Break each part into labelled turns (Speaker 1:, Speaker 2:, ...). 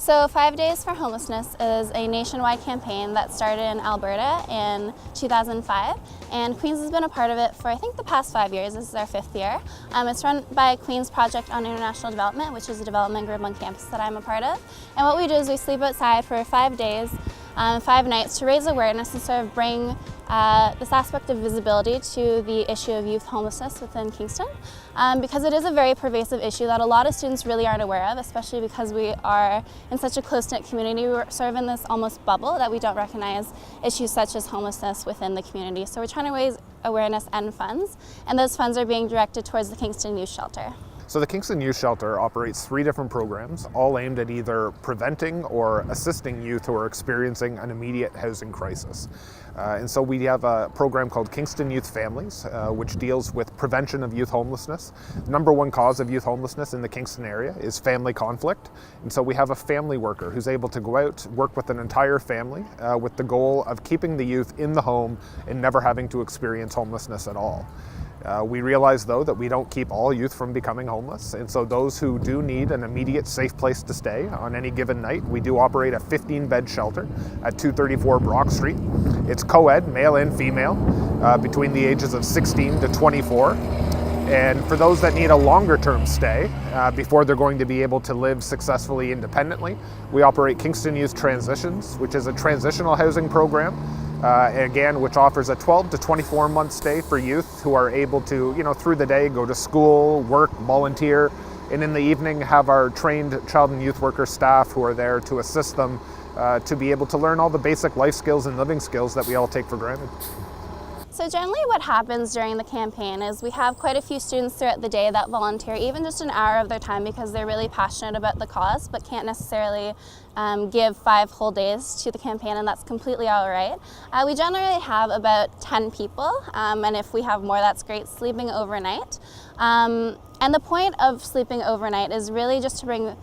Speaker 1: So 5 Days for Homelessness is a nationwide campaign that started in Alberta in 2005, and Queens has been a part of it for I think the past 5 years. This is our 5th year. It's run by Queens Project on International Development, which is a development group on campus that I'm a part of. And what we do is we sleep outside for 5 days, 5 nights to raise awareness and sort of bring this aspect of visibility to the issue of youth homelessness within Kingston, because it is a very pervasive issue that a lot of students really aren't aware of, especially because we are in such a close-knit community. We're sort of in this almost bubble that we don't recognize issues such as homelessness within the community. So we're trying to raise awareness and funds, and those funds are being directed towards the Kingston Youth Shelter.
Speaker 2: So the Kingston Youth Shelter operates 3 different programs, all aimed at either preventing or assisting youth who are experiencing an immediate housing crisis. And so we have a program called Kingston Youth Families, which deals with prevention of youth homelessness. The number one cause of youth homelessness in the Kingston area is family conflict. And so we have a family worker who's able to go out, work with an entire family with the goal of keeping the youth in the home and never having to experience homelessness at all. We realize, though, that we don't keep all youth from becoming homeless, and so those who do need an immediate safe place to stay on any given night, we do operate a 15-bed shelter at 234 Brock Street. It's co-ed, male and female, between the ages of 16 to 24. And for those that need a longer-term stay, before they're going to be able to live successfully independently, we operate Kingston Youth Transitions, which is a transitional housing program, again, which offers a 12 to 24 month stay for youth who are able to, through the day go to school, work, volunteer, and in the evening have our trained child and youth worker staff who are there to assist them to be able to learn all the basic life skills and living skills that we all take for granted.
Speaker 1: So generally what happens during the campaign is we have quite a few students throughout the day that volunteer even just an hour of their time because they're really passionate about the cause but can't necessarily give 5 whole days to the campaign, and that's completely all right. We generally have about 10 people, and if we have more that's great, sleeping overnight. And the point of sleeping overnight is really just to bring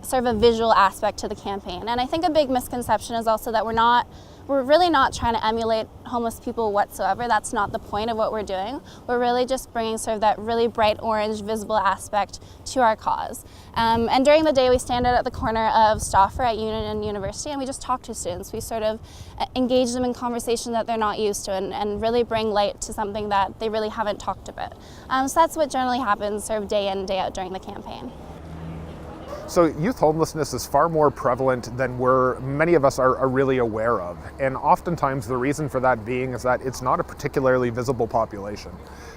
Speaker 1: sort of a visual aspect to the campaign. And I think a big misconception is also that we're really not trying to emulate homeless people whatsoever. That's not the point of what we're doing. We're really just bringing sort of that really bright orange visible aspect to our cause. And during the day we stand out at the corner of Stauffer at Union University and we just talk to students. We sort of engage them in conversation that they're not used to and really bring light to something that they really haven't talked about. So that's what generally happens sort of day in, day out during the campaign.
Speaker 2: So youth homelessness is far more prevalent than many of us are really aware of. And oftentimes the reason for that being is that it's not a particularly visible population.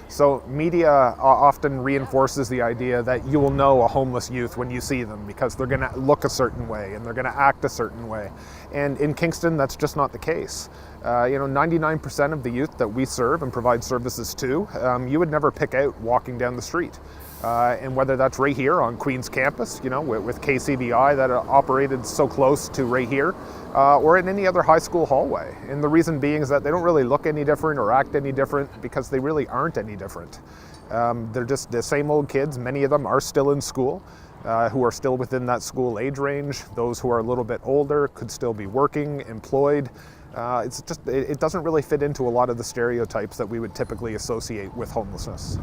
Speaker 2: So media often reinforces the idea that you will know a homeless youth when you see them because they're going to look a certain way and they're going to act a certain way. And in Kingston, that's just not the case. 99% of the youth that we serve and provide services to, you would never pick out walking down the street. And whether that's right here on Queen's campus, with KCBI that operated so close to right here, or in any other high school hallway. And the reason being is that they don't really look any different or act any different because they really aren't any different. They're just the same old kids. Many of them are still in school, who are still within that school age range. Those who are a little bit older could still be working, employed. It doesn't really fit into a lot of the stereotypes that we would typically associate with homelessness.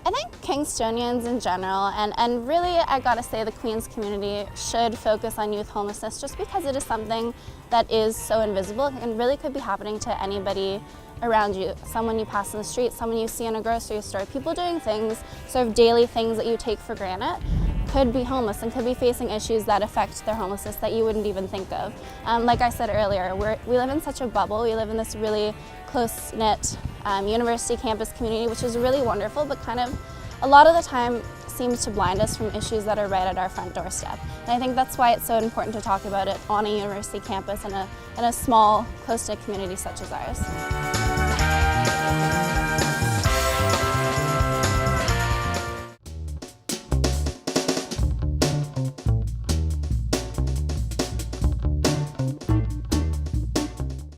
Speaker 1: I think Kingstonians in general, and really I gotta say the Queens community should focus on youth homelessness just because it is something that is so invisible and really could be happening to anybody around you. Someone you pass in the street, someone you see in a grocery store, people doing things, sort of daily things that you take for granted, could be homeless and could be facing issues that affect their homelessness that you wouldn't even think of. Like I said earlier, we live in such a bubble. We live in this really close-knit university campus community, which is really wonderful, but kind of a lot of the time seems to blind us from issues that are right at our front doorstep. And I think that's why it's so important to talk about it on a university campus in a small, close-knit community such as ours.